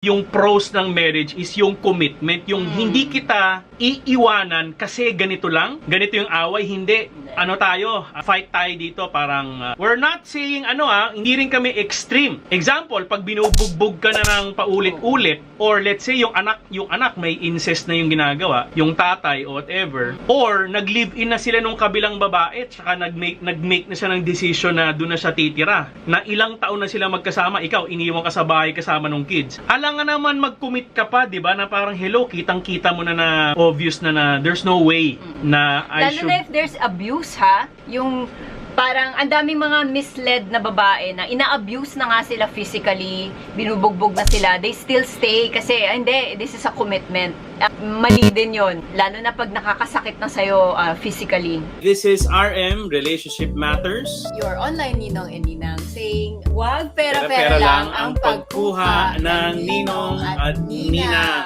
Yung pros ng marriage is yung commitment, yung hindi kita iiwanan kasi ganito lang, ganito yung away, hindi. Ano tayo, fight tayo dito, parang we're not saying hindi rin kami extreme. Example, pag binubugbog ka na ng paulit-ulit, or let's say yung anak may incest na yung ginagawa, yung tatay or whatever, or nag-live-in na sila nung kabilang babae, tsaka nag-make na siya ng decision na doon na siya titira, na ilang taon na sila magkasama, ikaw iniwan ka sa bahay kasama nung kids. Alangan naman mag-commit ka pa, di ba, na parang hello, kitang-kita mo na obvious na there's no way na I Lalo na if there's abuse, ha? Yung parang ang daming mga misled na babae na ina-abuse na nga sila physically, binubugbog na sila, they still stay kasi hindi, this is a commitment. Mali din yon, lalo na pag nakakasakit na sa'yo physically. This is RM, Relationship Matters. Your online ninong and ninang saying, wag Pera-pera lang ang pagkuha ng ninong at nina.